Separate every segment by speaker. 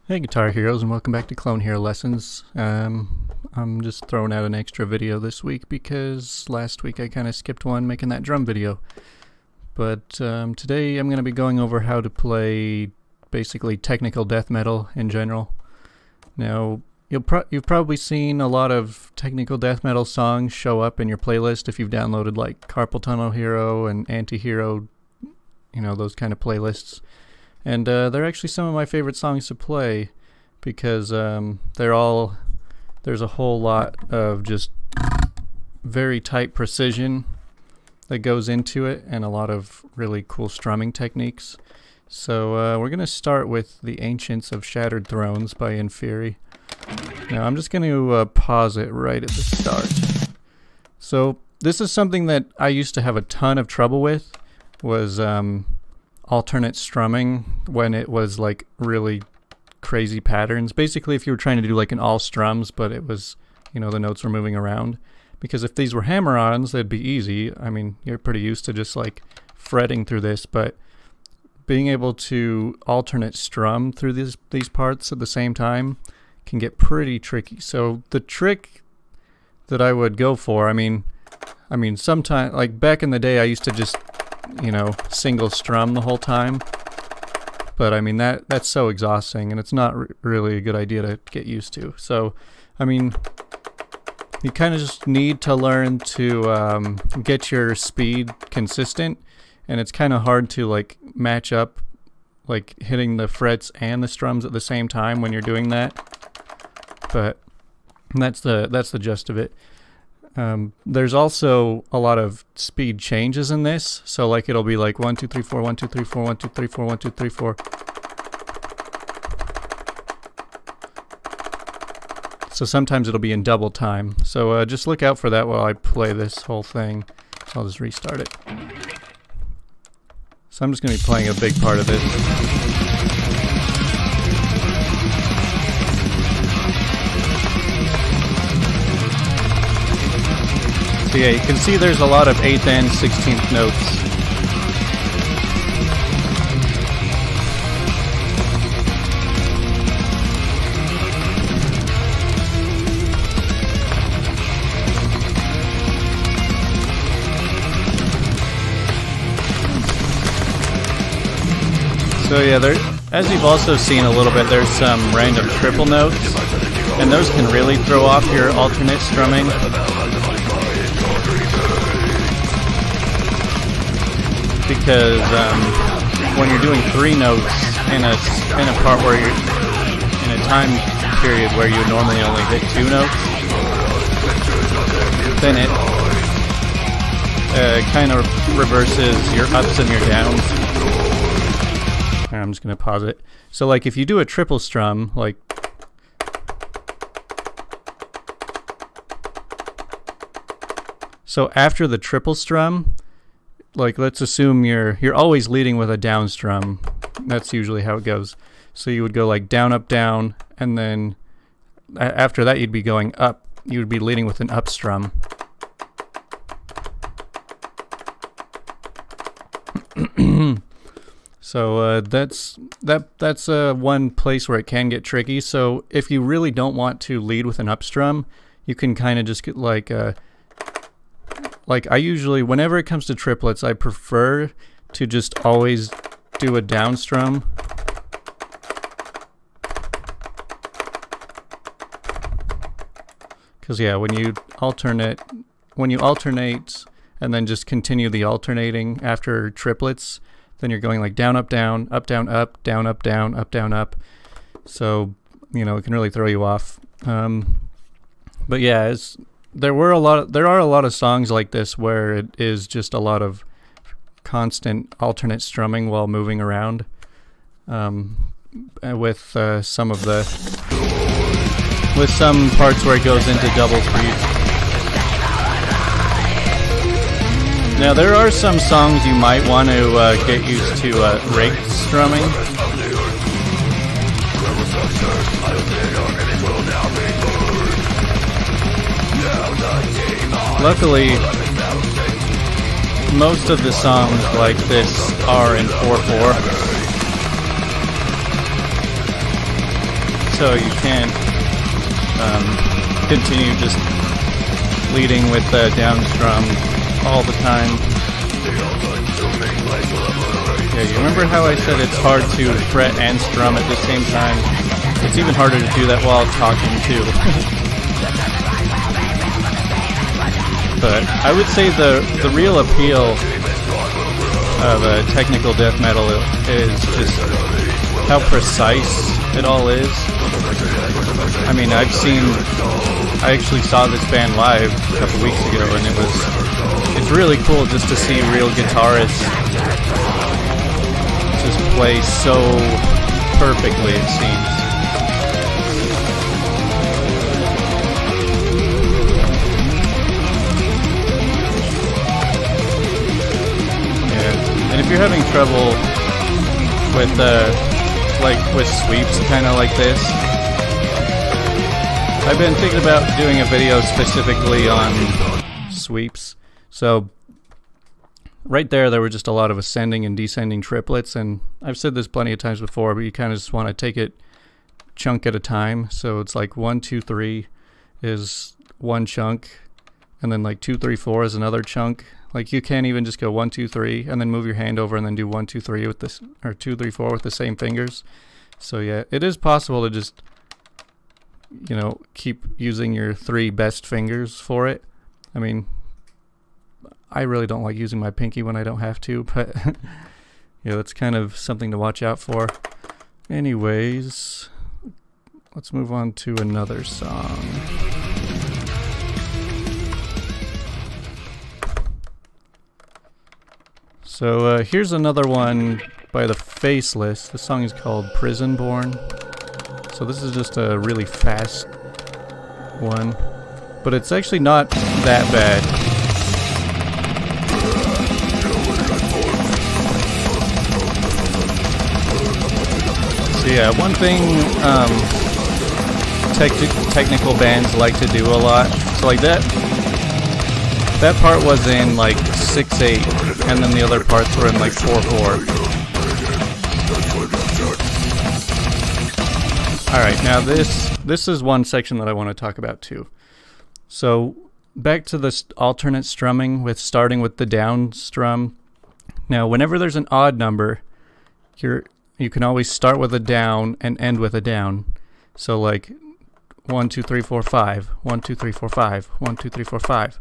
Speaker 1: Hey Guitar Heroes, and welcome back to Clone Hero Lessons. I'm just throwing out an extra video this week because last week I kind of skipped one making that drum video. But today I'm going to be going over how to play basically technical death metal in general. Now, you've probably seen a lot of technical death metal songs show up in your playlist if you've downloaded like Carpal Tunnel Hero and Anti-Hero, those kind of playlists. And they're actually some of my favorite songs to play because there's a whole lot of just very tight precision that goes into it and a lot of really cool strumming techniques. So we're going to start with The Ancients of Shattered Thrones by Inferi. Now I'm just going to pause it right at the start. So this is something that I used to have a ton of trouble with, was alternate strumming when it was like really crazy patterns. Basically if you were trying to do like an all strums but it was, the notes were moving around. Because if these were hammer-ons, they'd be easy. I mean, you're pretty used to just like fretting through this, but being able to alternate strum through these parts at the same time can get pretty tricky. So the trick that I would go for, I mean sometimes, like back in the day I used to just single strum the whole time, but I mean that's so exhausting and it's not really a good idea to get used to. So I mean, you kind of just need to learn to get your speed consistent, and it's kind of hard to like match up like hitting the frets and the strums at the same time when you're doing that, but that's the gist of it. There's also a lot of speed changes in this, so like it'll be like 1 2 3 4 1 2 3 4 1 2 3 4 1 2 3 4. So sometimes it'll be in double time. So just look out for that while I play this whole thing. I'll just restart it. So I'm just going to be playing a big part of this. So yeah, you can see there's a lot of 8th and 16th notes. So yeah, as you've also seen a little bit, there's some random triple notes, and those can really throw off your alternate strumming. Because when you're doing 3 notes in a part where you're in a time period where you normally only hit 2 notes, then it kind of reverses your ups and your downs. I'm just going to pause it. So like if you do a triple strum, like so after the triple strum, like let's assume you're always leading with a down strum. That's usually how it goes. So you would go like down, up, down, and then after that you'd be going up. You would be leading with an up strum. So that's one place where it can get tricky. So if you really don't want to lead with an up strum, you can kind of just get like I usually, whenever it comes to triplets, I prefer to just always do a down strum. Because yeah, when you alternate and then just continue the alternating after triplets, then you're going like down, up, down, up, down, up, down, up, down, up, down, up. So, it can really throw you off. But yeah, there are a lot of songs like this where it is just a lot of constant alternate strumming while moving around, with some parts where it goes into double speed. Now there are some songs you might want to get used to raked strumming. Luckily, most of the songs like this are in 4/4. so you can't continue just leading with the down strum all the time. Yeah, you remember how I said it's hard to fret and strum at the same time? It's even harder to do that while talking too. But I would say the real appeal of technical death metal is just how precise it all is. I mean, I actually saw this band live a couple weeks ago, and it's really cool just to see real guitarists just play so perfectly, it seems. Yeah, and if you're having trouble with sweeps kind of like this, I've been thinking about doing a video specifically on sweeps. So right there were just a lot of ascending and descending triplets, and I've said this plenty of times before, but you kind of just want to take it chunk at a time. So it's like 1, 2, 3 is one chunk, and then like 2, 3, 4 is another chunk. Like you can't even just go 1, 2, 3 and then move your hand over and then do 1, 2, 3 with this, or 2, 3, 4 with the same fingers. So yeah, it is possible to just, you know, keep using your 3 best fingers for it. I mean, I really don't like using my pinky when I don't have to, but yeah, that's kind of something to watch out for. Anyways, let's move on to another song. So here's another one by the Faceless. The song is called Prison Born. So this is just a really fast one, but it's actually not that bad. So yeah, one thing technical bands like to do a lot. So like that part was in like 6/8, and then the other parts were in like 4/4. Alright, now this is one section that I want to talk about too. So back to this alternate strumming with starting with the down strum. Now whenever there's an odd number, you can always start with a down and end with a down. So like 1, 2, 3, 4, 5, 1, 2, 3, 4, 5, 1, 2, 3, 4, 5.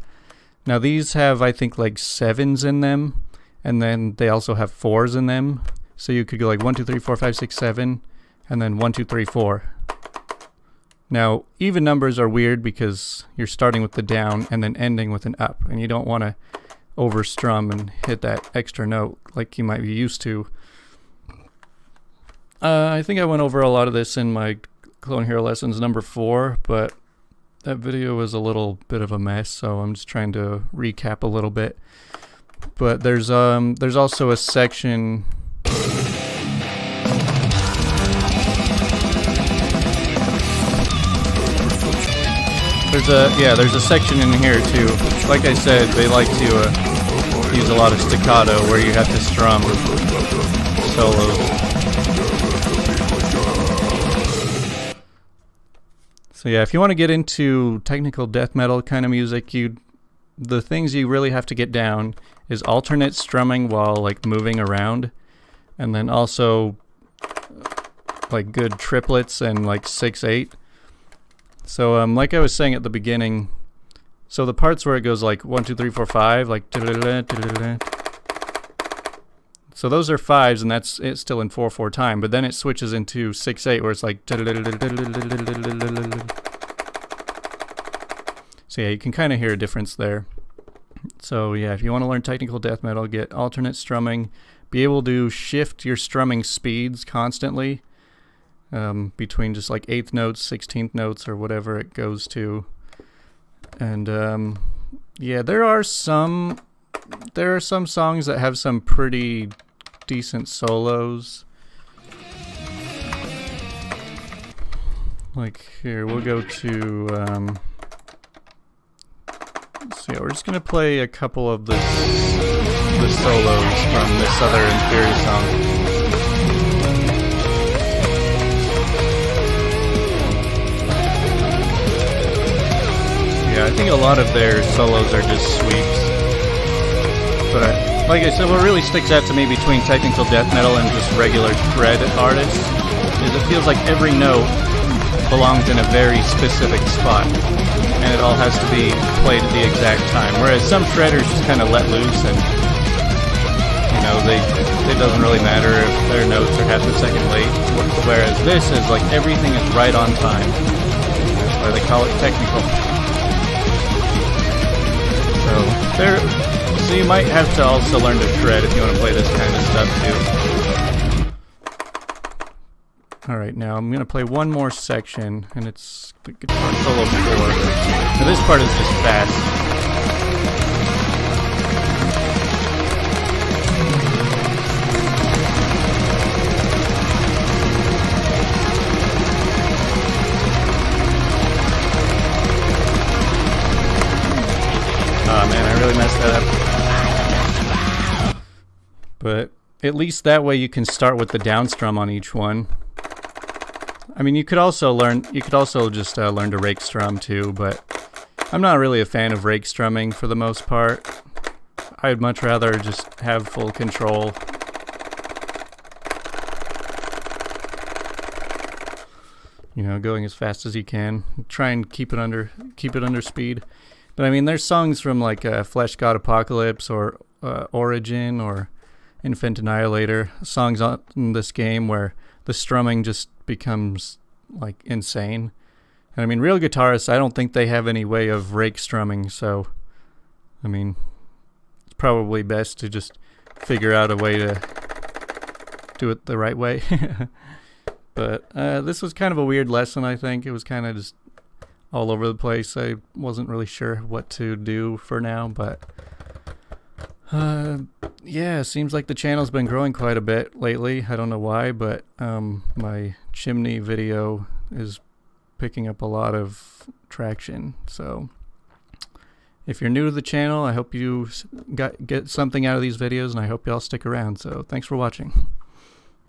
Speaker 1: Now these have, I think, like 7s in them, and then they also have 4s in them. So you could go like 1, 2, 3, 4, 5, 6, 7, and then 1, 2, 3, 4. Now even numbers are weird because you're starting with the down and then ending with an up, and you don't want to overstrum and hit that extra note like you might be used to. I think I went over a lot of this in my Clone Hero Lessons number 4, but that video was a little bit of a mess, so I'm just trying to recap a little bit. But there's also a section. There's a section in here too. Like I said, they like to use a lot of staccato where you have to strum solos. So yeah, if you want to get into technical death metal kind of music, the things you really have to get down is alternate strumming while like moving around, and then also like good triplets and like 6/8. So like I was saying at the beginning, so the parts where it goes like 1, 2, 3, 4, 5, like so those are 5s, and it's still in 4/4 time, but then it switches into 6/8 where it's like. So yeah, you can kind of hear a difference there. So yeah, if you want to learn technical death metal, get alternate strumming, be able to shift your strumming speeds constantly between just like 8th notes, 16th notes, or whatever it goes to. And yeah, there are some songs that have some pretty decent solos. Like here, we'll go to so yeah, we're just gonna play a couple of the solos from this other Inferi song. think a lot of their solos are just sweeps. But like I said, what really sticks out to me between technical death metal and just regular shred artists is it feels like every note belongs in a very specific spot, and it all has to be played at the exact time. Whereas some shredders just kind of let loose, and you know, it doesn't really matter if their notes are half a second late. Whereas this is like everything is right on time. That's why they call it technical. So you might have to also learn to shred if you want to play this kind of stuff too. Alright, now I'm going to play one more section, and it's the guitar solo 4. Now this part is just fast. Oh man, I really messed that up. But at least that way you can start with the down strum on each one. I mean, you could also just learn to rake strum too, but I'm not really a fan of rake strumming for the most part. I'd much rather just have full control. You know, going as fast as you can. Try and keep it under speed. But I mean, there's songs from like Flesh God Apocalypse or Origin or Infant Annihilator, songs in this game where the strumming just becomes like insane. And I mean, real guitarists, I don't think they have any way of rake strumming, so I mean, it's probably best to just figure out a way to do it the right way. But this was kind of a weird lesson, I think. It was kind of just all over the place. I wasn't really sure what to do for now, but yeah, seems like the channel's been growing quite a bit lately. I don't know why, but my chimney video is picking up a lot of traction. So if you're new to the channel, I hope you get something out of these videos, and I hope y'all stick around. So thanks for watching.